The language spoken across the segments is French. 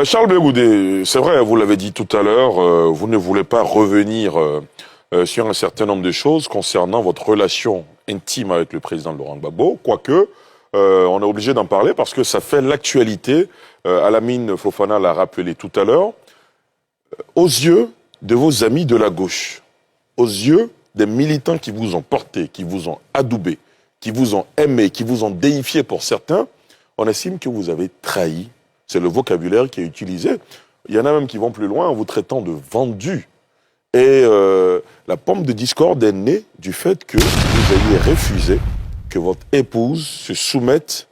Charles Blé Goudé, c'est vrai, vous l'avez dit tout à l'heure, vous ne voulez pas revenir sur un certain nombre de choses concernant votre relation intime avec le président Laurent Gbagbo, quoique on est obligé d'en parler parce que ça fait l'actualité. Alamine Fofana l'a rappelé tout à l'heure. Aux yeux de vos amis de la gauche, aux yeux des militants qui vous ont porté, qui vous ont adoubé, qui vous ont aimé, qui vous ont déifié pour certains, on estime que vous avez trahi. C'est le vocabulaire qui est utilisé. Il y en a même qui vont plus loin en vous traitant de vendus. Et la pomme de discorde est née du fait que vous ayez refusé que votre épouse se soumette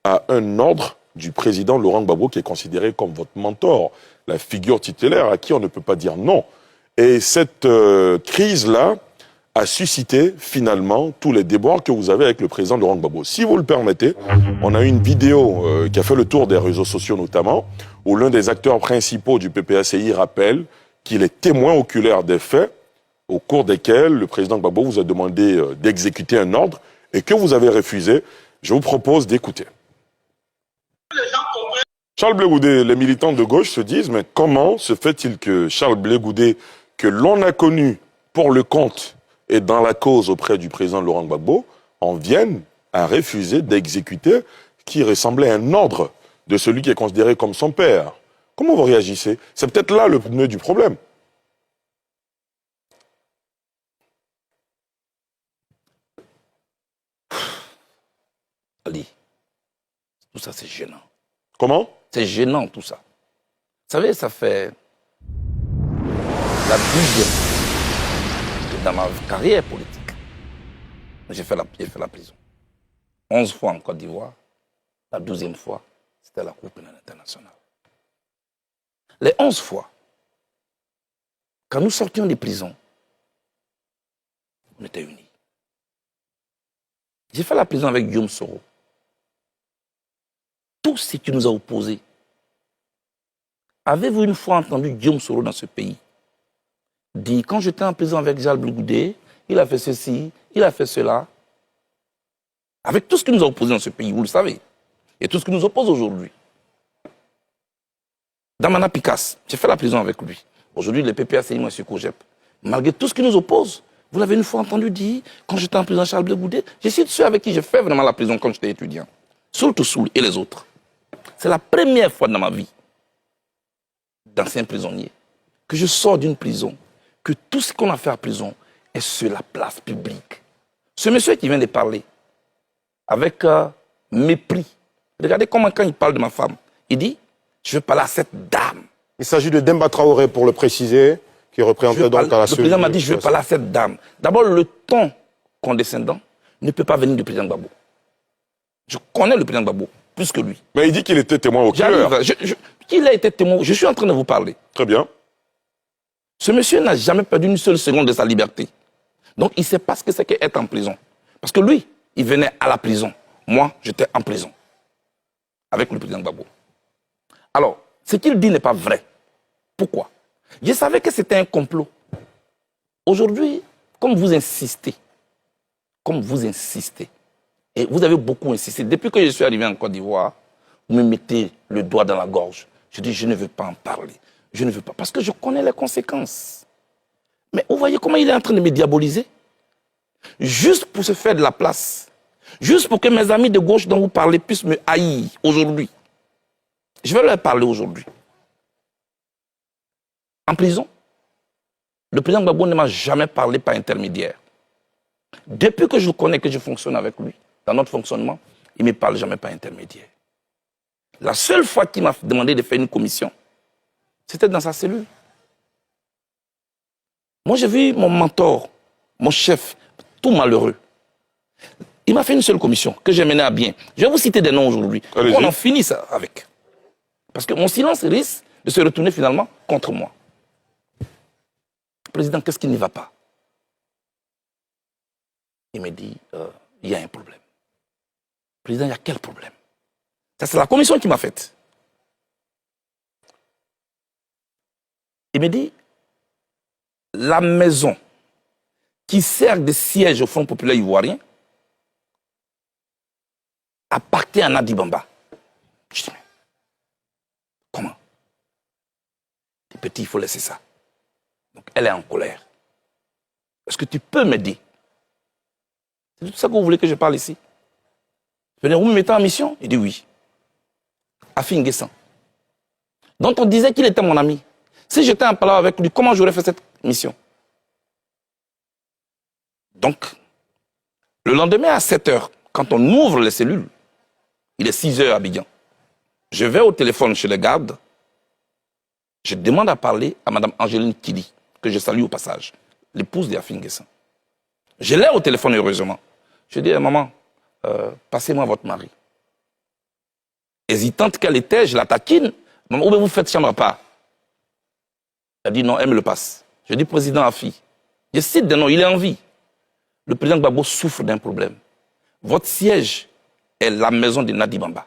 à un ordre du président Laurent Gbagbo, qui est considéré comme votre mentor, la figure tutélaire à qui on ne peut pas dire non. Et cette crise-là a suscité finalement tous les déboires que vous avez avec le président Laurent Gbagbo. Si vous le permettez, on a eu une vidéo qui a fait le tour des réseaux sociaux notamment, où l'un des acteurs principaux du PPACI rappelle qu'il est témoin oculaire des faits au cours desquels le président Gbagbo vous a demandé d'exécuter un ordre et que vous avez refusé. Je vous propose d'écouter. Charles Blé Goudé, les militants de gauche se disent, mais comment se fait-il que Charles Blé Goudé, que l'on a connu pour le compte et dans la cause auprès du président Laurent Gbagbo, en vienne à refuser d'exécuter qui ressemblait à un ordre de celui qui est considéré comme son père? Comment vous réagissez? C'est peut-être là le nœud du problème. Ali, tout ça c'est gênant. Comment? C'est gênant tout ça. Vous savez, ça fait la 12e dans ma carrière politique. J'ai fait la prison. 11 fois en Côte d'Ivoire. La 12e fois, c'était la Cour pénale internationale. Les 11 fois, quand nous sortions des prisons, on était unis. J'ai fait la prison avec Guillaume Soro. Tout ce qui nous a opposés. Avez-vous une fois entendu Guillaume Soro dans ce pays dire, quand j'étais en prison avec Charles Blé Goudé, il a fait ceci, il a fait cela. Avec tout ce qui nous a opposés dans ce pays, vous le savez. Et tout ce qui nous oppose aujourd'hui. Damana Picasse, j'ai fait la prison avec lui. Aujourd'hui, le PPACI, moi, je suis COGEP. Malgré tout ce qui nous oppose, vous l'avez une fois entendu dire, quand j'étais en prison à Charles Blé Goudé, je suis ceux avec qui j'ai fait vraiment la prison quand j'étais étudiant. Surtout Soul et les autres. C'est la première fois dans ma vie, d'ancien prisonnier, que je sors d'une prison, que tout ce qu'on a fait à prison est sur la place publique. Ce monsieur qui vient de parler, avec mépris, regardez comment quand il parle de ma femme, il dit, je veux parler à cette dame. Il s'agit de Demba Traoré, pour le préciser, qui représente donc à la Le président m'a dit, je veux parler à cette dame. D'abord, le ton condescendant ne peut pas venir du président Gbagbo. Je connais le président Gbagbo, plus que lui. Mais il dit qu'il était témoin oculaire. Qu'il a été témoin, je suis en train de vous parler. Très bien. Ce monsieur n'a jamais perdu une seule seconde de sa liberté. Donc, il ne sait pas ce que c'est qu'être en prison. Parce que lui, il venait à la prison. Moi, j'étais en prison. Avec le président Gbagbo. Alors, ce qu'il dit n'est pas vrai. Pourquoi? Je savais que c'était un complot. Aujourd'hui, comme vous insistez, et vous avez beaucoup insisté, depuis que je suis arrivé en Côte d'Ivoire, vous me mettez le doigt dans la gorge. Je dis, je ne veux pas en parler. Je ne veux pas, parce que je connais les conséquences. Mais vous voyez comment il est en train de me diaboliser? Juste pour se faire de la place. Juste pour que mes amis de gauche dont vous parlez puissent me haïr aujourd'hui. Je vais leur parler aujourd'hui. En prison, le président Gbagbo ne m'a jamais parlé par intermédiaire. Depuis que je le connais, que je fonctionne avec lui, dans notre fonctionnement, il ne me parle jamais par intermédiaire. La seule fois qu'il m'a demandé de faire une commission, c'était dans sa cellule. Moi, j'ai vu mon mentor, mon chef, tout malheureux. Il m'a fait une seule commission que j'ai menée à bien. Je vais vous citer des noms aujourd'hui. On en finit ça avec. Parce que mon silence risque de se retourner finalement contre moi. Président, qu'est-ce qui n'y va pas? Il me dit, il y a un problème. Président, il y a quel problème? Ça, c'est la commission qui m'a faite. Il me dit, la maison qui sert de siège au Front populaire ivoirien appartient à Nadi Bamba. Je dis, mais comment? petit, il faut laisser ça. Donc, elle est en colère. Est-ce que tu peux m'aider? C'est tout ça que vous voulez que je parle ici? Venez, vous me mettez en mission? Il dit oui. Afi N'Guessan, dont on disait qu'il était mon ami. Si j'étais en parlant avec lui, comment j'aurais fait cette mission? Donc, le lendemain à 7 h, quand on ouvre les cellules, il est 6 h à Abidjan. Je vais au téléphone chez les gardes. Je demande à parler à Mme Angéline Kili, que je salue au passage, l'épouse d'Afi N'Guessan. Je l'ai au téléphone, heureusement. Je dis, maman, passez-moi votre mari. Hésitante qu'elle était, je la taquine. Maman, où vous faites chambre à part? Elle dit, non, elle me le passe. Je dis, président Afi, je cite des noms, il est en vie. Le président Gbagbo souffre d'un problème. Votre siège est la maison de Nadi Bamba.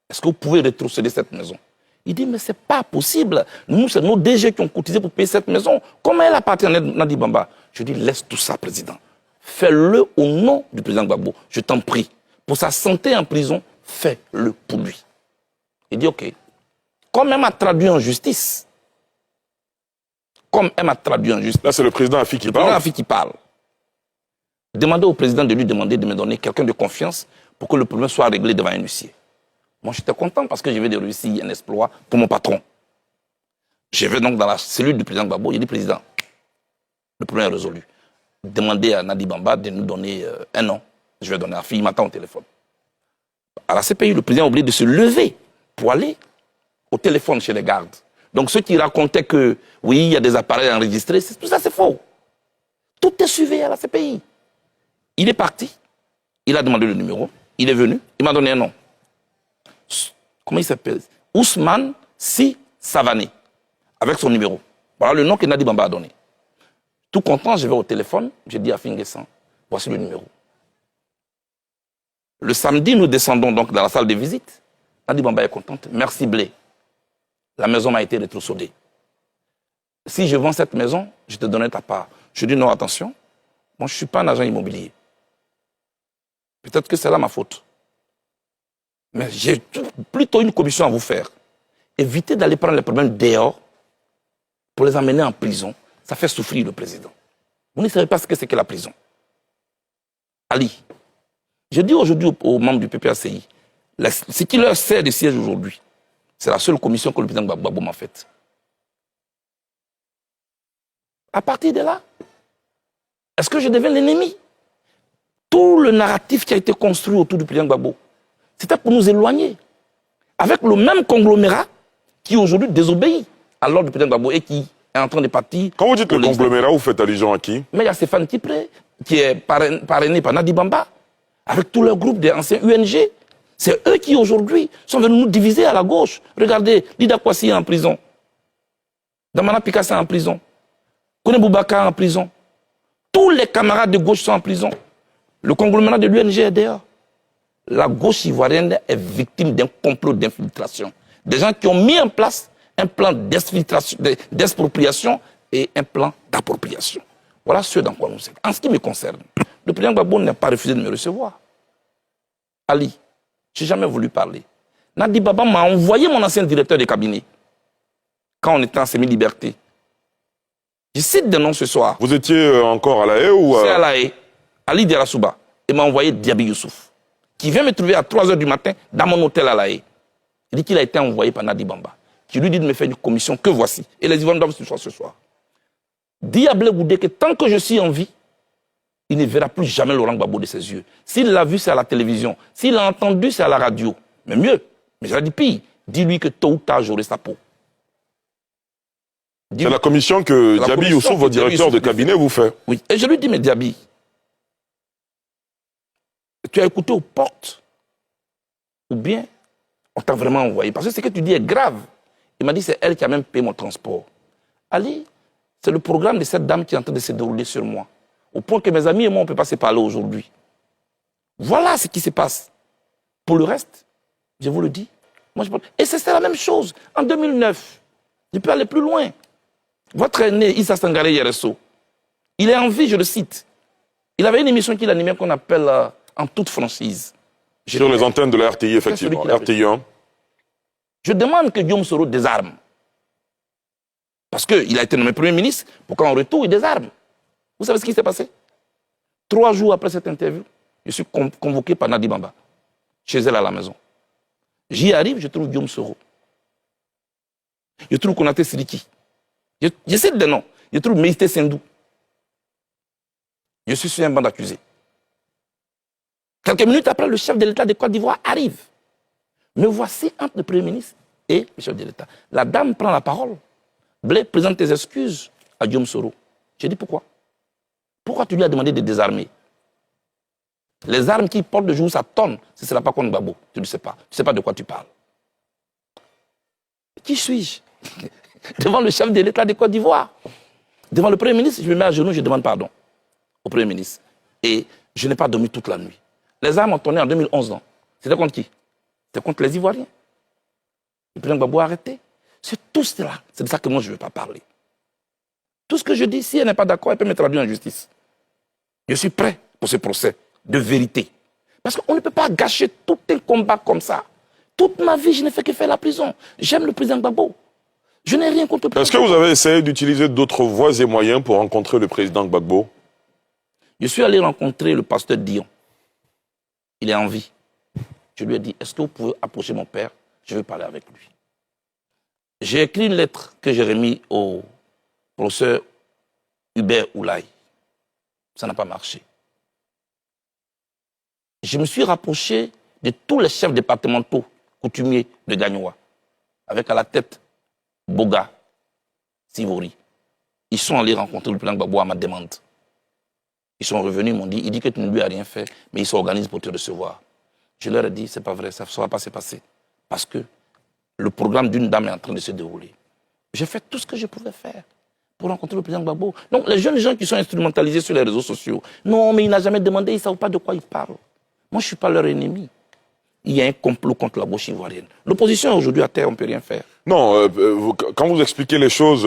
Est-ce que vous pouvez rétrocéder cette maison? Il dit, mais ce n'est pas possible. Nous, c'est nos DG qui ont cotisé pour payer cette maison. Comment elle appartient à Nadi Bamba? Je dis, laisse tout ça, président. Fais-le au nom du président Gbagbo. Je t'en prie. Pour sa santé en prison, fais-le pour lui. Il dit, OK. Comme elle m'a traduit en justice, Là, c'est le président Afi qui parle. Le président Afi qui parle. Demandez au président de lui demander de me donner quelqu'un de confiance pour que le problème soit réglé devant un huissier. Moi, j'étais content parce que je vais de réussir un exploit pour mon patron. Je vais donc dans la cellule du président Gbagbo. Il dit, président, le problème est résolu. Demandez à Nadi Bamba de nous donner un nom. Je vais donner à Afi, il m'attend au téléphone. À la CPI, le président a oublié de se lever pour aller au téléphone chez les gardes. Donc ceux qui racontaient que, oui, il y a des appareils enregistrés, tout ça c'est faux. Tout est suivi à la CPI. Il est parti, il a demandé le numéro, il est venu, il m'a donné un nom. Comment il s'appelle? Ousmane Si Savané, avec son numéro. Voilà le nom que Nadi Bamba a donné. Tout content, je vais au téléphone, je dis à Afi N'Guessan, voici le numéro. Le samedi, nous descendons donc dans la salle de visite. Nadi Bamba est contente. Merci Blé. La maison m'a été rétrocédée. Si je vends cette maison, je te donnerai ta part. Je dis non, attention. Moi, je ne suis pas un agent immobilier. Peut-être que c'est là ma faute. Mais j'ai plutôt une commission à vous faire. Évitez d'aller prendre les problèmes dehors pour les amener en prison. Ça fait souffrir le président. Vous ne savez pas ce que c'est que la prison. Ali, je dis aujourd'hui aux membres du PPACI, ce qui leur sert de siège aujourd'hui, c'est la seule commission que le président Gbagbo m'a faite. À partir de là, est-ce que je deviens l'ennemi? Tout le narratif qui a été construit autour du président Gbagbo, c'était pour nous éloigner. Avec le même conglomérat qui aujourd'hui désobéit à l'ordre du président Gbagbo et qui est en train de partir. Quand vous dites le conglomérat, vous faites allusion à qui? Mais il y a Stéphane Kipré, qui est parrainé par Nadi Bamba, avec tout leur groupe des anciens UNG. C'est eux qui aujourd'hui sont venus nous diviser à la gauche. Regardez, Lida Kwasi est en prison. Damana Pikassa est en prison. Kone Boubaka est en prison. Tous les camarades de gauche sont en prison. Le conglomérat de l'UNG est dehors. La gauche ivoirienne est victime d'un complot d'infiltration. Des gens qui ont mis en place un plan d'expropriation et un plan d'appropriation. Voilà ce dans quoi nous sommes. En ce qui me concerne, le président Gbagbo n'a pas refusé de me recevoir. Ali, je n'ai jamais voulu parler. Nadi Bamba m'a envoyé mon ancien directeur de cabinet quand on était en semi-liberté. Je cite des noms ce soir. Vous étiez encore à La Haye ou C'est à La Haye, Ali Diarasouba, et m'a envoyé Diaby Youssouf, qui vient me trouver à 3 h du matin dans mon hôtel à La Haye. Il dit qu'il a été envoyé par Nadi Bamba, qui lui dit de me faire une commission que voici. Et les Ivoiriens doivent ce soir. Dis à Blé Goudé que tant que je suis en vie, il ne verra plus jamais Laurent Gbagbo de ses yeux. S'il l'a vu, c'est à la télévision. S'il l'a entendu, c'est à la radio. Mais mieux, mais je dit pire, dis-lui que tôt ou tard, j'aurai sa peau. C'est la commission que Diaby Youssouf, votre directeur de cabinet, vous fait. Oui, et je lui dis, mais Diaby, tu as écouté aux portes ou bien on t'a vraiment envoyé? Parce que ce que tu dis est grave. Il m'a dit, c'est elle qui a même payé mon transport. Ali, c'est le programme de cette dame qui est en train de se dérouler sur moi. Au point que mes amis et moi, on ne peut pas se parler aujourd'hui. Voilà ce qui se passe. Pour le reste, je vous le dis. Moi, et c'est la même chose. En 2009, je peux aller plus loin. Votre aîné, Issa Sangaré Yereso, il est en vie, je le cite. Il avait une émission qu'il animait qu'on appelle En toute franchise. Sur les antennes de la RTI, effectivement. RTI 1. Je demande que Guillaume Soro désarme. Parce qu'il a été nommé Premier ministre pour qu'en retour, il désarme. Vous savez ce qui s'est passé? 3 jours après cette interview, je suis convoqué par Nadi Bamba, chez elle à la maison. J'y arrive, je trouve Guillaume Soro. Je trouve Konaté Sidiki. Je cite des noms. Je trouve Meïté Sendou. Je suis sur un banc d'accusés. Quelques minutes après, le chef de l'État de Côte d'Ivoire arrive. Me voici entre le Premier ministre et le chef de l'État. La dame prend la parole. Blé, présente tes excuses à Guillaume Soro. J'ai dit pourquoi? Pourquoi tu lui as demandé de désarmer? Les armes qu'il porte de jour, ça tonne. Ce ne sera pas contre Gbagbo. Tu ne sais pas. Tu ne sais pas de quoi tu parles. Qui suis-je? Devant le chef de l'État de Côte d'Ivoire. Devant le Premier ministre, je me mets à genoux, je demande pardon au Premier ministre. Et je n'ai pas dormi toute la nuit. Les armes ont tourné en 2011. C'était contre qui? C'était contre les Ivoiriens. Le président Gbagbo a arrêté. C'est tout cela. C'est de ça que moi, je ne veux pas parler. Tout ce que je dis, si elle n'est pas d'accord, elle peut me traduire en justice. Je suis prêt pour ce procès de vérité. Parce qu'on ne peut pas gâcher tout un combat comme ça. Toute ma vie, je n'ai fait que faire la prison. J'aime le président Gbagbo. Je n'ai rien contre le président. Est-ce que vous avez essayé d'utiliser d'autres voies et moyens pour rencontrer le président Gbagbo? Je suis allé rencontrer le pasteur Dion. Il est en vie. Je lui ai dit, est-ce que vous pouvez approcher mon père? Je veux parler avec lui. J'ai écrit une lettre que j'ai remise au professeur Hubert Oulaye. Ça n'a pas marché. Je me suis rapproché de tous les chefs départementaux coutumiers de Gagnoa, avec à la tête Boga, Sivori. Ils sont allés rencontrer le président Gbagbo à ma demande. Ils sont revenus, ils m'ont dit, il dit que tu ne lui as rien fait, mais il s'organise pour te recevoir. Je leur ai dit, c'est pas vrai, ça ne sera pas se passer. Parce que le programme d'une dame est en train de se dérouler. J'ai fait tout ce que je pouvais faire pour rencontrer le président Gbagbo. Donc les jeunes gens qui sont instrumentalisés sur les réseaux sociaux, non, mais il n'a jamais demandé, ils ne savent pas de quoi ils parlent. Moi, je ne suis pas leur ennemi. Il y a un complot contre la gauche ivoirienne. L'opposition aujourd'hui à terre, on ne peut rien faire. Non, quand vous expliquez les choses,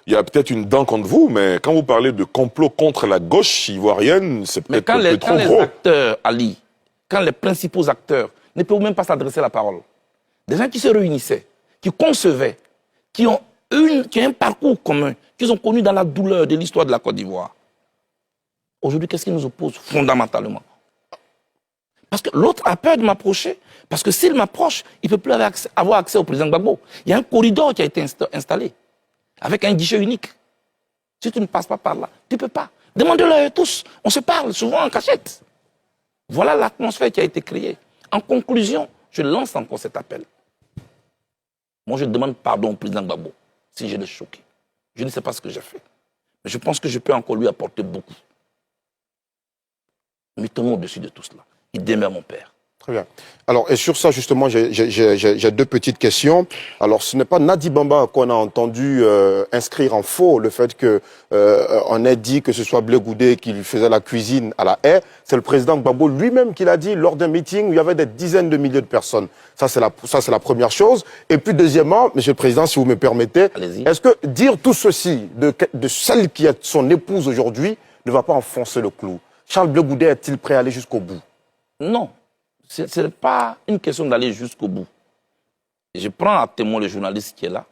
il y a peut-être une dent contre vous, mais quand vous parlez de complot contre la gauche ivoirienne, c'est peut-être un peu trop gros. Quand les acteurs, Ali, quand les principaux acteurs ne peuvent même pas s'adresser la parole, des gens qui se réunissaient, qui concevaient, qui ont un parcours commun, qu'ils ont connu dans la douleur de l'histoire de la Côte d'Ivoire. Aujourd'hui, qu'est-ce qui nous oppose fondamentalement? Parce que l'autre a peur de m'approcher. Parce que s'il m'approche, il ne peut plus avoir accès au président Gbagbo. Il y a un corridor qui a été installé, avec un guichet unique. Si tu ne passes pas par là, tu ne peux pas. Demandez-le tous. On se parle souvent en cachette. Voilà l'atmosphère qui a été créée. En conclusion, je lance encore cet appel. Moi, je demande pardon au président Gbagbo si je l'ai choqué. Je ne sais pas ce que j'ai fait. Mais je pense que je peux encore lui apporter beaucoup. Mettons-nous au-dessus de tout cela. Il demeure mon père. Très bien. Alors, et sur ça, justement, j'ai 2 petites questions. Alors, ce n'est pas Nadi Bamba qu'on a entendu inscrire en faux le fait que on ait dit que ce soit Blé Goudé qui lui faisait la cuisine à la haie. C'est le président Gbagbo lui-même qui l'a dit lors d'un meeting où il y avait des dizaines de milliers de personnes. Ça, c'est la première chose. Et puis, deuxièmement, Monsieur le Président, si vous me permettez, est-ce que dire tout ceci de celle qui est son épouse aujourd'hui ne va pas enfoncer le clou? Charles Blé Goudé est-il prêt à aller jusqu'au bout? Non, ce n'est pas une question d'aller jusqu'au bout. Je prends à témoin le journaliste qui est là.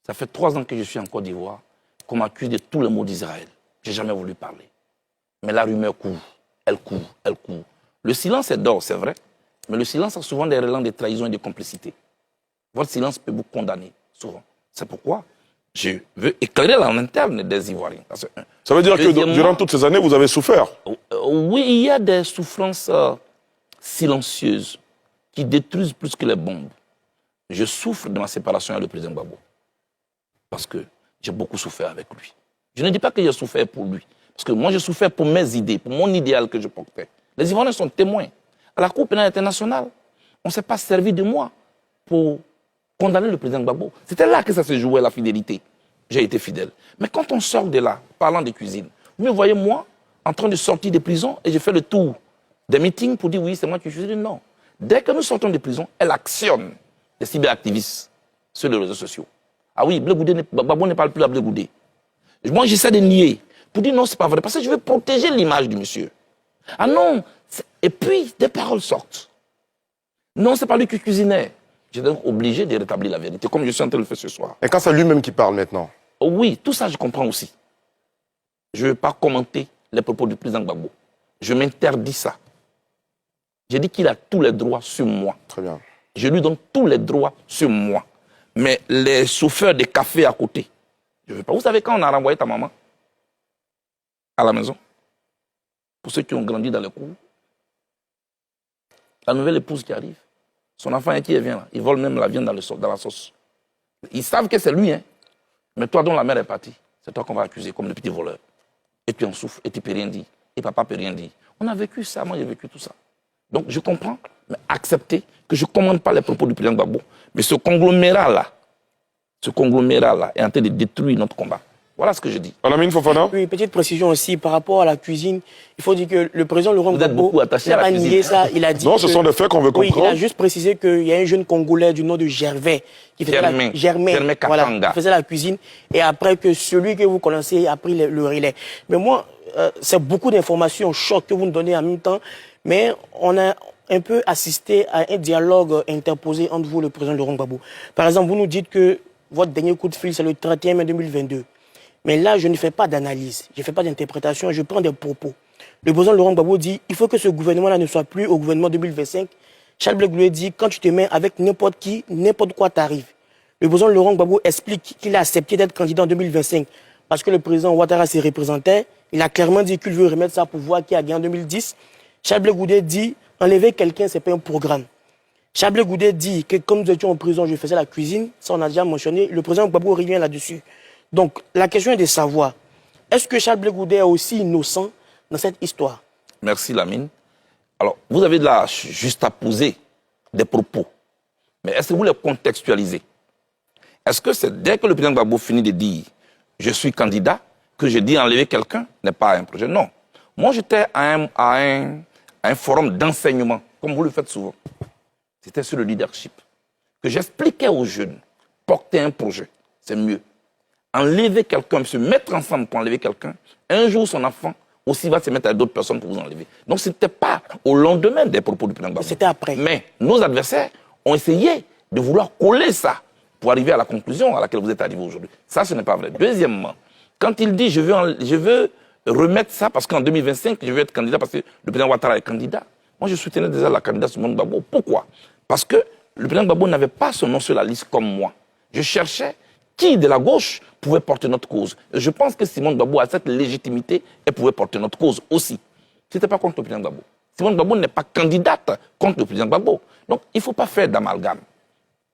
Ça fait 3 ans que je suis en Côte d'Ivoire, qu'on m'accuse de tous les maux d'Israël. Je n'ai jamais voulu parler. Mais la rumeur court, elle court, elle court. Le silence est d'or, c'est vrai, mais le silence a souvent des relents de trahison et de complicité. Votre silence peut vous condamner, souvent. C'est pourquoi je veux éclairer en interne des Ivoiriens. Ça veut dire que durant toutes ces années, vous avez souffert? Oui, il y a des souffrances silencieuses qui détruisent plus que les bombes. Je souffre de ma séparation avec le président Gbagbo. Parce que j'ai beaucoup souffert avec lui. Je ne dis pas que j'ai souffert pour lui. Parce que moi, j'ai souffert pour mes idées, pour mon idéal que je portais. Les Ivoiriens sont témoins. À la Cour pénale internationale, on ne s'est pas servi de moi pour condamner le président Gbagbo. C'était là que ça se jouait, la fidélité. J'ai été fidèle. Mais quand on sort de là, parlant de cuisine, vous me voyez moi en train de sortir de prison et je fais le tour des meetings pour dire oui, c'est moi qui cuisine. Non. Dès que nous sortons de prison, elle actionne les cyberactivistes sur les réseaux sociaux. Ah oui, Gbagbo ne parle plus à Blé Goudé. Moi, j'essaie de nier pour dire non, c'est pas vrai, parce que je veux protéger l'image du monsieur. Ah non. Et puis, des paroles sortent. Non, c'est pas lui qui cuisinait. J'étais donc obligé de rétablir la vérité, comme je suis en train de le faire ce soir. Et quand c'est lui-même qui parle maintenant? Oh oui, tout ça, je comprends aussi. Je ne vais pas commenter les propos du président Gbagbo. Je m'interdis ça. J'ai dit qu'il a tous les droits sur moi. Très bien. Je lui donne tous les droits sur moi. Mais les chauffeurs de café à côté, je ne veux pas. Vous savez quand on a renvoyé ta maman à la maison, pour ceux qui ont grandi dans le cours, la nouvelle épouse qui arrive, son enfant qui vient là, ils volent même la viande dans la sauce. Ils savent que c'est lui, hein. Mais toi dont la mère est partie, c'est toi qu'on va accuser comme le petit voleur. Et tu en souffres, et tu ne peux rien dire. Et papa ne peut rien dire. On a vécu ça, moi j'ai vécu tout ça. Donc je comprends, mais acceptez que je ne commande pas les propos du président Gbagbo. Mais ce conglomérat-là est en train de détruire notre combat. Voilà ce que je dis. Alamine Fofana? Oui, petite précision aussi par rapport à la cuisine. Il faut dire que le président Laurent Vous êtes Gbagbo beaucoup attaché à n'a la pas cuisine. nié ça. Il a dit Non, ce sont des faits qu'on veut Oui, il comprendre. a juste précisé qu'il y a un jeune Congolais du nom de Gervais qui faisait Germain Katanga. qui faisait la cuisine. Et après que celui que vous connaissez a pris le relais. Mais moi, c'est beaucoup d'informations choc que vous nous donnez en même temps. Mais on a un peu assisté à un dialogue interposé entre vous et le président Laurent Gbagbo. Par exemple, vous nous dites que votre dernier coup de fil, c'est le 31 mai 2022. Mais là, je ne fais pas d'analyse, je ne fais pas d'interprétation, je prends des propos. Le président Laurent Gbagbo dit il faut que ce gouvernement-là ne soit plus au gouvernement 2025. Charles Blé Goudé dit quand tu te mets avec n'importe qui, n'importe quoi t'arrive. Le président Laurent Gbagbo explique qu'il a accepté d'être candidat en 2025 parce que le président Ouattara s'y représentait. Il a clairement dit qu'il veut remettre sa pouvoir qui a gagné en 2010. Charles Blé Goudé dit enlever quelqu'un, ce n'est pas un programme. Charles Blé Goudé dit que comme nous étions en prison, je faisais la cuisine. Ça, on a déjà mentionné. Le président Gbagbo revient là-dessus. Donc, la question est de savoir, est-ce que Charles Blé Goudé est aussi innocent dans cette histoire? Merci Lamine. Alors, vous avez de la juste à poser des propos. Mais est-ce que vous les contextualisez? Est-ce que c'est dès que le président Gbagbo finit de dire « je suis candidat » que je dis enlever quelqu'un n'est pas un projet? Non. Moi, j'étais à un forum d'enseignement, comme vous le faites souvent. C'était sur le leadership. Que j'expliquais aux jeunes, porter un projet, c'est mieux. Enlever quelqu'un, se mettre ensemble pour enlever quelqu'un, un jour son enfant aussi va se mettre avec d'autres personnes pour vous enlever. Donc ce n'était pas au lendemain des propos du président Gbagbo. C'était après. Mais nos adversaires ont essayé de vouloir coller ça pour arriver à la conclusion à laquelle vous êtes arrivé aujourd'hui. Ça, ce n'est pas vrai. Deuxièmement, quand il dit je veux remettre ça parce qu'en 2025, je veux être candidat parce que le président Ouattara est candidat. Moi, je soutenais déjà la candidature Simone Gbagbo. Pourquoi? Parce que le président Gbagbo n'avait pas son nom sur la liste comme moi. Je cherchais qui de la gauche pouvait porter notre cause. Et je pense que Simone Gbagbo a cette légitimité et pouvait porter notre cause aussi. Ce n'était pas contre le président Gbagbo. Simone Gbagbo n'est pas candidate contre le président Gbagbo. Donc, il ne faut pas faire d'amalgame.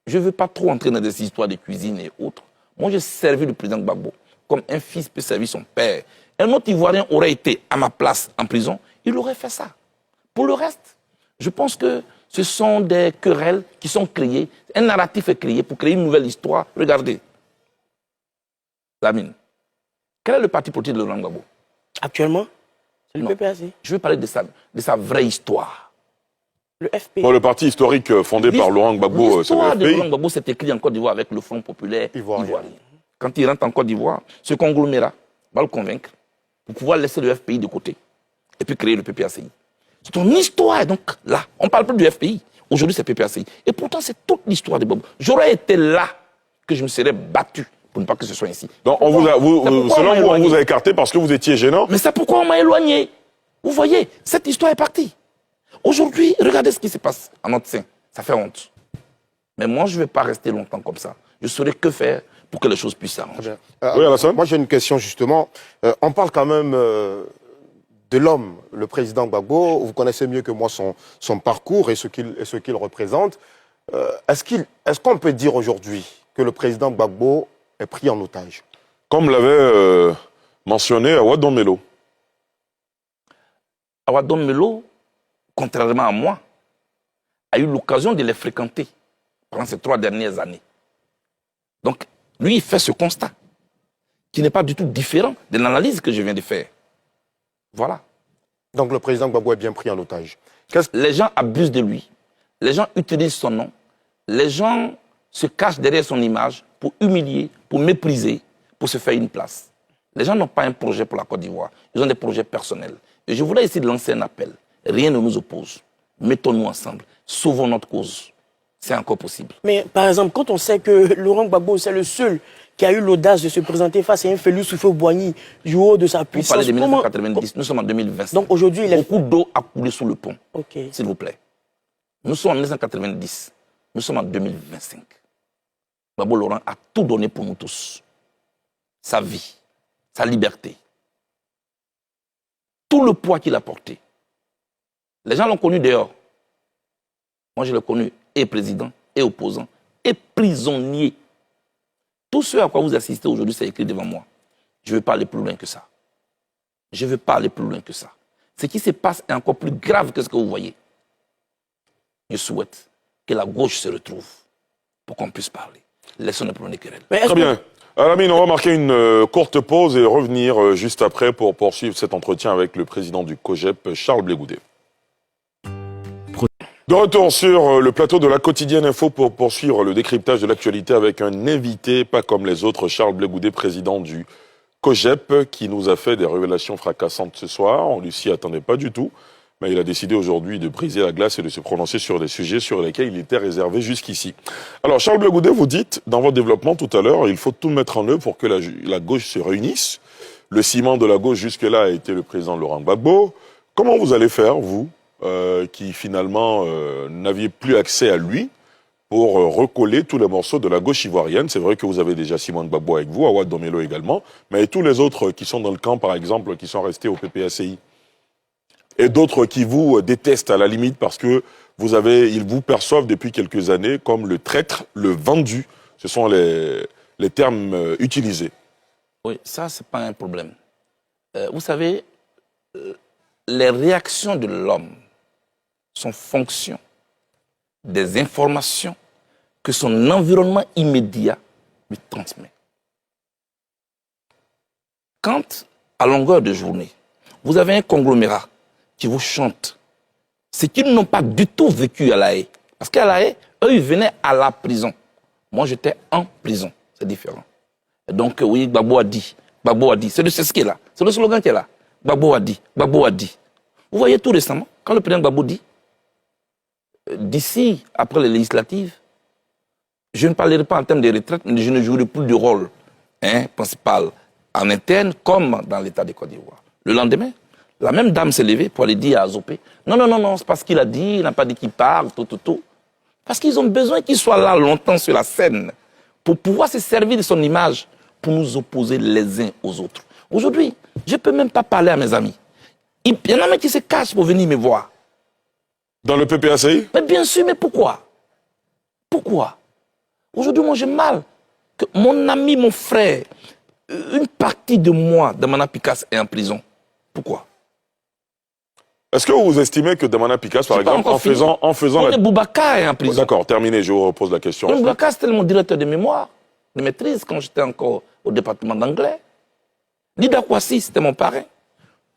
Je ne veux pas trop entrer dans des histoires de cuisine et autres. Moi, j'ai servi le président Gbagbo comme un fils peut servir son père. Un autre Ivoirien aurait été à ma place en prison, il aurait fait ça. Pour le reste, je pense que ce sont des querelles qui sont créées. Un narratif est créé pour créer une nouvelle histoire. Regardez. Lamine, quel est le parti politique de Laurent Gbagbo? Actuellement, c'est le Non. PPAC. Je veux parler de sa vraie histoire. Le FP. Bon, le parti historique fondé par Laurent Gbagbo, c'est le L'histoire de FPI. Laurent Gbagbo s'est écrite en Côte d'Ivoire avec le Front populaire Ivoirien. ivoirien. Quand il rentre en Côte d'Ivoire, ce conglomérat va le convaincre pour pouvoir laisser le FPI de côté et puis créer le PPACI. C'est ton histoire, donc là. On ne parle plus du FPI. Aujourd'hui, c'est PPACI. Et pourtant, c'est toute l'histoire de Gbagbo. J'aurais été là que je me serais battu pour ne pas que ce soit ici. Donc, C'est pourquoi on selon m'a vous, on éloigné. vous a écarté parce que vous étiez gênant. Mais c'est pourquoi on m'a éloigné. Vous voyez, cette histoire est partie. Aujourd'hui, regardez ce qui se passe en notre sein. Ça fait honte. Mais moi, je ne vais pas rester longtemps comme ça. Je saurai que faire pour que les choses puissent s'arranger. Oui, Alassane. Moi, j'ai une question, justement. On parle quand même de l'homme, le président Gbagbo. Vous connaissez mieux que moi son parcours et ce qu'il représente. Est-ce qu'on peut dire aujourd'hui que le président Gbagbo est pris en otage? Comme l'avait mentionné Awadon Melo. Awadon Melo, contrairement à moi, a eu l'occasion de les fréquenter pendant ces 3 dernières années. Donc, lui, il fait ce constat, qui n'est pas du tout différent de l'analyse que je viens de faire. Voilà. Donc le président Gbagbo est bien pris en otage. Les gens abusent de lui, les gens utilisent son nom, les gens se cachent derrière son image pour humilier, pour mépriser, pour se faire une place. Les gens n'ont pas un projet pour la Côte d'Ivoire, ils ont des projets personnels. Et je voudrais ici lancer un appel. Rien ne nous oppose. Mettons-nous ensemble, sauvons notre cause. c'est encore possible. Mais par exemple, quand on sait que Laurent Gbagbo, c'est le seul qui a eu l'audace de se présenter face à un Félix Houphouët-Boigny du haut de sa Vous puissance. parlez de 1990, nous sommes en 2020. Donc aujourd'hui, il est... Beaucoup d'eau a coulé sous le pont, Ok. s'il vous plaît. Nous sommes en 1990, nous sommes en 2025. Gbagbo Laurent a tout donné pour nous tous. Sa vie, sa liberté. Tout le poids qu'il a porté. Les gens l'ont connu dehors. Moi, je l'ai connu et président, et opposant, et prisonnier. Tout ce à quoi vous assistez aujourd'hui, c'est écrit devant moi. Je ne veux pas aller plus loin que ça. Je ne veux pas aller plus loin que ça. Ce qui se passe est encore plus grave que ce que vous voyez. Je souhaite que la gauche se retrouve pour qu'on puisse parler. Laissons les problèmes querelles. Très bien. Alamine, on va marquer une courte pause et revenir juste après pour poursuivre cet entretien avec le président du COJEP, Charles Blé Goudet. De retour sur le plateau de la Quotidienne Info pour poursuivre le décryptage de l'actualité avec un invité, pas comme les autres, Charles Blé Goudet, président du COJEP, qui nous a fait des révélations fracassantes ce soir. On ne s'y attendait pas du tout, mais il a décidé aujourd'hui de briser la glace et de se prononcer sur des sujets sur lesquels il était réservé jusqu'ici. Alors, Charles Blé Goudet, vous dites, dans votre développement tout à l'heure, il faut tout mettre en œuvre pour que la gauche se réunisse. Le ciment de la gauche jusque-là a été le président Laurent Gbagbo. Comment vous allez faire, vous qui finalement n'aviez plus accès à lui pour recoller tous les morceaux de la gauche ivoirienne? C'est vrai que vous avez déjà Simone Gbagbo avec vous, Awad Domelo également, mais tous les autres qui sont dans le camp, par exemple, qui sont restés au PPACI, et d'autres qui vous détestent à la limite parce que ils vous perçoivent depuis quelques années comme le traître, le vendu. Ce sont les termes utilisés. Oui, ça, ce n'est pas un problème. Vous savez, les réactions de l'homme sont fonction des informations que son environnement immédiat lui transmet. Quand, à longueur de journée, vous avez un conglomérat qui vous chante ce qu'ils n'ont pas du tout vécu à La Haye, parce qu'à La Haye, eux, ils venaient à la prison. Moi, j'étais en prison. C'est différent. Et donc, oui, Gbagbo a dit. Gbagbo a dit. C'est ce qui est là. C'est le slogan qui est là. Gbagbo a dit. Gbagbo a dit. Vous voyez tout récemment, quand le président Gbagbo dit, d'ici, après les législatives, je ne parlerai pas en termes de retraite, mais je ne jouerai plus de rôle principal en interne comme dans l'État de Côte d'Ivoire. Le lendemain, la même dame s'est levée pour aller dire à Azopé, non, c'est parce qu'il a dit, il n'a pas dit qu'il parle, tout. Parce qu'ils ont besoin qu'il soit là longtemps sur la scène pour pouvoir se servir de son image pour nous opposer les uns aux autres. Aujourd'hui, je ne peux même pas parler à mes amis. Il y en a même qui se cachent pour venir me voir. Dans le PPACI? Mais bien sûr, mais pourquoi? Pourquoi? Aujourd'hui, moi, j'ai mal que mon ami, mon frère, une partie de moi, Damana Picasse, est en prison. Pourquoi? Est-ce que vous estimez que Damana Picasse, par exemple, en faisant la... Boubacar est en prison. D'accord, terminé, je vous repose la question. Boubacar, c'était mon directeur de mémoire, de maîtrise, quand j'étais encore au département d'anglais. Lida Kwasi, c'était mon parrain.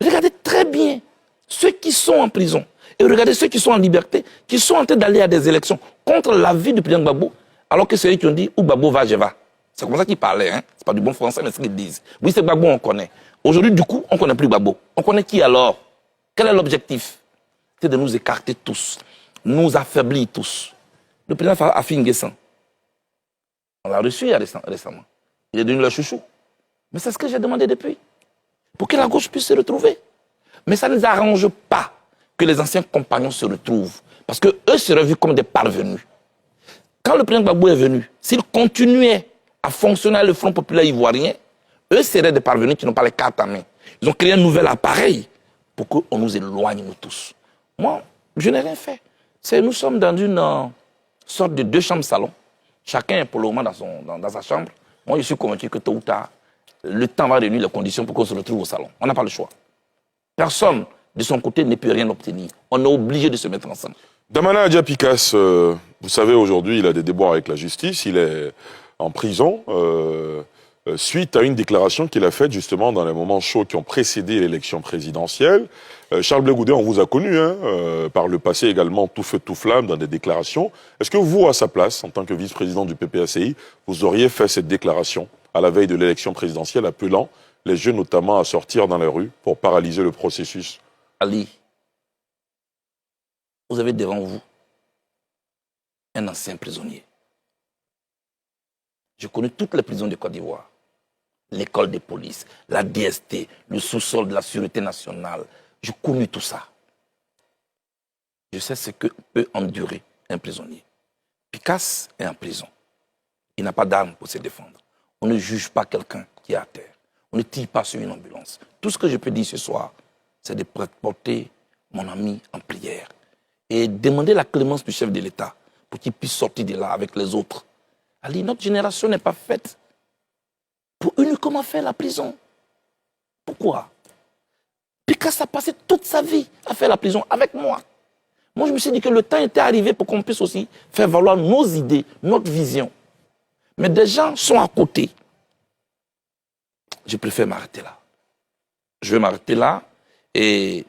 Regardez très bien ceux qui sont en prison. Et regardez ceux qui sont en liberté, qui sont en train d'aller à des élections contre l'avis du président Gbagbo, alors que c'est eux qui ont dit où Gbagbo va, je vais. C'est comme ça qu'ils parlaient, hein. C'est pas du bon français, mais c'est ce qu'ils disent. Oui, c'est Gbagbo, on connaît. Aujourd'hui, du coup, on ne connaît plus Gbagbo. On connaît qui alors? Quel est l'objectif? C'est de nous écarter tous, nous affaiblir tous. Le président Affi N'Guessan, on l'a reçu récemment. Il est devenu le chouchou. Mais c'est ce que j'ai demandé depuis. Pour que la gauche puisse se retrouver. Mais ça ne nous arrange pas que les anciens compagnons se retrouvent. Parce qu'eux seraient vus comme des parvenus. Quand le président Gbagbo est venu, s'il continuait à fonctionner à le Front populaire ivoirien, eux seraient des parvenus qui n'ont pas les cartes à main. Ils ont créé un nouvel appareil pour qu'on nous éloigne, nous tous. Moi, je n'ai rien fait. Nous sommes dans une sorte de 2 chambres salon. Chacun est pour le moment dans sa chambre. Moi, je suis convaincu que tôt ou tard, le temps va réunir les conditions pour qu'on se retrouve au salon. On n'a pas le choix. Personne, de son côté, ne peut rien obtenir. On est obligé de se mettre ensemble. Damana Adja Picasse, vous savez, aujourd'hui, il a des déboires avec la justice. Il est en prison suite à une déclaration qu'il a faite justement dans les moments chauds qui ont précédé l'élection présidentielle. Charles Blé Goudet, on vous a connu par le passé également tout feu tout flamme dans des déclarations. Est-ce que vous, à sa place, en tant que vice-président du PPACI, vous auriez fait cette déclaration à la veille de l'élection présidentielle, appelant les jeunes notamment à sortir dans les rues pour paralyser le processus? Ali, vous avez devant vous un ancien prisonnier. Je connais toutes les prisons de Côte d'Ivoire. L'école de police, la DST, le sous-sol de la Sûreté nationale. Je connais tout ça. Je sais ce que peut endurer un prisonnier. Picasse est en prison. Il n'a pas d'arme pour se défendre. On ne juge pas quelqu'un qui est à terre. On ne tire pas sur une ambulance. Tout ce que je peux dire ce soir, c'est de porter mon ami en prière et demander la clémence du chef de l'État pour qu'il puisse sortir de là avec les autres. Ali, notre génération n'est pas faite pour uniquement faire la prison. Pourquoi? Picasso a passé toute sa vie à faire la prison avec moi. Moi, je me suis dit que le temps était arrivé pour qu'on puisse aussi faire valoir nos idées, notre vision. Mais des gens sont à côté. Je préfère m'arrêter là. Je vais m'arrêter là et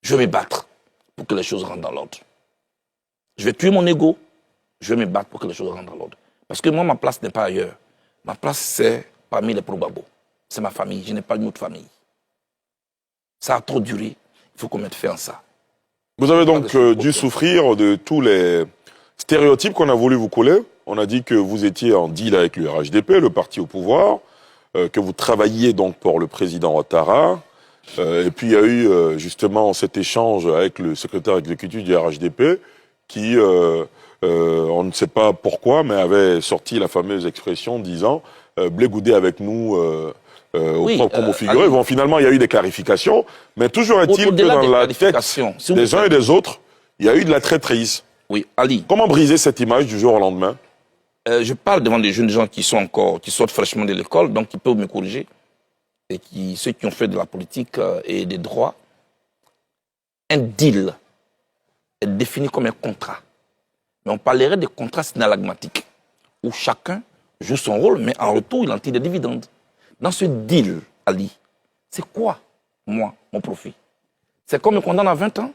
je vais me battre pour que les choses rentrent dans l'ordre. Je vais tuer mon ego, je vais me battre pour que les choses rentrent dans l'ordre. Parce que moi, ma place n'est pas ailleurs. Ma place, c'est parmi les probabos. C'est ma famille, je n'ai pas une autre famille. Ça a trop duré, il faut qu'on mette fin à ça. Vous avez donc dû souffrir de tous les stéréotypes qu'on a voulu vous coller. On a dit que vous étiez en deal avec le RHDP, le parti au pouvoir, que vous travailliez donc pour le président Ouattara. Et puis il y a eu justement cet échange avec le secrétaire exécutif du RHDP qui, on ne sait pas pourquoi, mais avait sorti la fameuse expression disant Blé Goudé avec nous comme au figuré. Bon, finalement, il y a eu des clarifications, mais toujours est-il que dans la tête des uns et des autres, il y a eu de la traîtrise. Oui, Ali. Comment briser cette image du jour au lendemain? Je parle devant des jeunes gens qui sortent fraîchement de l'école, donc qui peuvent me corriger. Et ceux qui ont fait de la politique et des droits. Un deal est défini comme un contrat. Mais on parlerait de contrats synalagmatiques, où chacun joue son rôle, mais en retour, il en tire des dividendes. Dans ce deal, Ali, c'est quoi, moi, mon profit? C'est qu'on me condamne à 20 ans.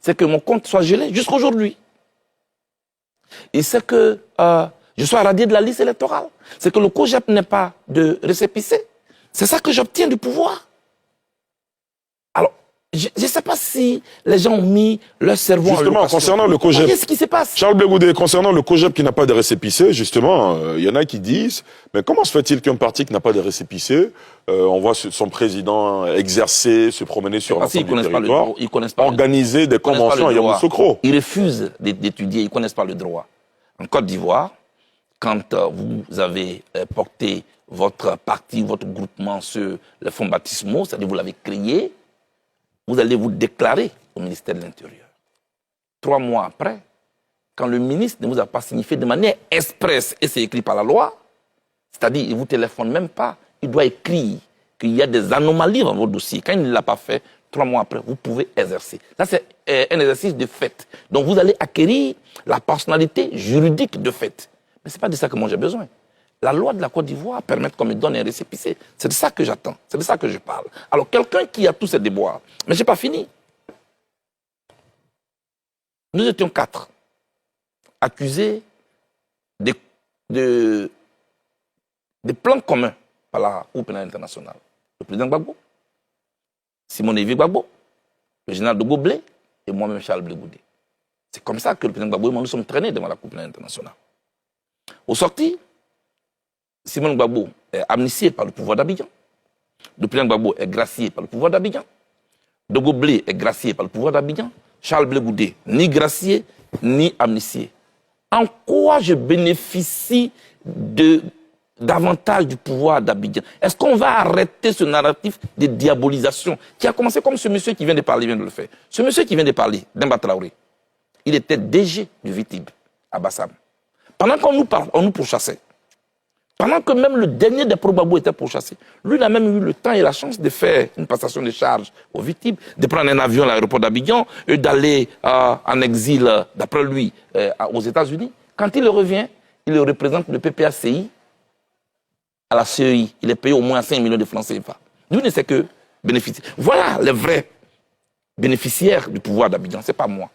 C'est que mon compte soit gelé jusqu'à aujourd'hui. Et c'est que je sois radié de la liste électorale. C'est que le COJEP n'ait pas de récépissé. C'est ça que j'obtiens du pouvoir. Alors, je ne sais pas si les gens ont mis leur cerveau justement, en concernant le COJEP, qu'est-ce qui se passe? Charles Blé Goudé, concernant le COJEP qui n'a pas de récépissé, justement, il y en a qui disent, mais comment se fait-il qu'un parti qui n'a pas de récépissé, on voit son président exercer, se promener sur l'ensemble du territoire, organiser des conventions à Yamoussoukro? Ils refusent d'étudier, ils ne connaissent pas le droit. En Côte d'Ivoire, quand vous avez porté votre parti, votre groupement sur le fonds baptismaux, c'est-à-dire vous l'avez créé, vous allez vous déclarer au ministère de l'Intérieur. 3 mois après, quand le ministre ne vous a pas signifié de manière expresse, et c'est écrit par la loi, c'est-à-dire il ne vous téléphone même pas, il doit écrire qu'il y a des anomalies dans votre dossier. Quand il ne l'a pas fait, 3 mois après, vous pouvez exercer. Ça, c'est un exercice de fait. Donc vous allez acquérir la personnalité juridique de fait. Mais ce n'est pas de ça que moi j'ai besoin. La loi de la Côte d'Ivoire permet qu'on me donne un récépissé. C'est de ça que j'attends. C'est de ça que je parle. Alors, quelqu'un qui a tous ces déboires, mais je n'ai pas fini. Nous étions 4 accusés de plans communs par la Cour pénale internationale. Le président Gbagbo, Simon Evi Gbagbo, le général de Goblé et moi-même Charles Blé Goudé. C'est comme ça que le président Gbagbo et moi nous sommes traînés devant la Cour pénale internationale. Au sorti, Simon Gbagbo est amnistié par le pouvoir d'Abidjan. Le président Gbagbo est gracié par le pouvoir d'Abidjan. Dogo Blé est gracié par le pouvoir d'Abidjan. Charles Blé Goudé, ni gracié, ni amnistié. En quoi je bénéficie davantage du pouvoir d'Abidjan? Est-ce qu'on va arrêter ce narratif de diabolisation qui a commencé comme ce monsieur qui vient de parler vient de le faire? Ce monsieur qui vient de parler, Demba Traoré, il était DG du VITIB à Bassam. Pendant qu'on nous pourchassait, pendant que même le dernier des probabos était pourchassé, lui, il a même eu le temps et la chance de faire une passation de charge aux victimes, de prendre un avion à l'aéroport d'Abidjan et d'aller en exil, d'après lui, aux États-Unis. Quand il revient, il représente le PPACI à la CEI. Il est payé au moins 5 millions de francs CFA. Lui ne sait que bénéficier. Voilà les vrais bénéficiaires du pouvoir d'Abidjan, ce n'est pas moi.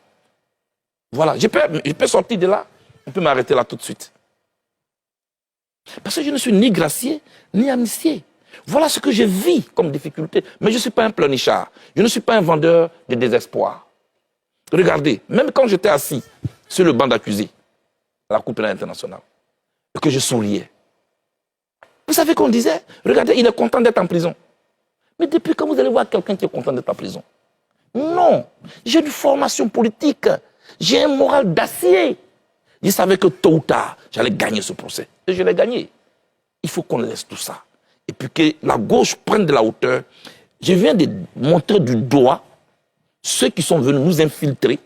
Voilà, je peux sortir de là, on peut m'arrêter là tout de suite. Parce que je ne suis ni gracié, ni amnistié. Voilà ce que je vis comme difficulté. Mais je ne suis pas un pleurnichard. Je ne suis pas un vendeur de désespoir. regardez, même quand j'étais assis sur le banc d'accusés à la Cour pénale internationale, et que je souriais, vous savez qu'on disait, regardez, il est content d'être en prison. Mais depuis quand vous allez voir quelqu'un qui est content d'être en prison? Non, j'ai une formation politique, j'ai un moral d'acier. Je savais que tôt ou tard, j'allais gagner ce procès. Et je l'ai gagné. Il faut qu'on laisse tout ça. Et puis que la gauche prenne de la hauteur. Je viens de montrer du doigt ceux qui sont venus nous infiltrer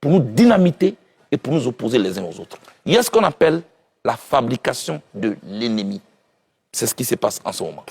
pour nous dynamiter et pour nous opposer les uns aux autres. Il y a ce qu'on appelle la fabrication de l'ennemi. C'est ce qui se passe en ce moment.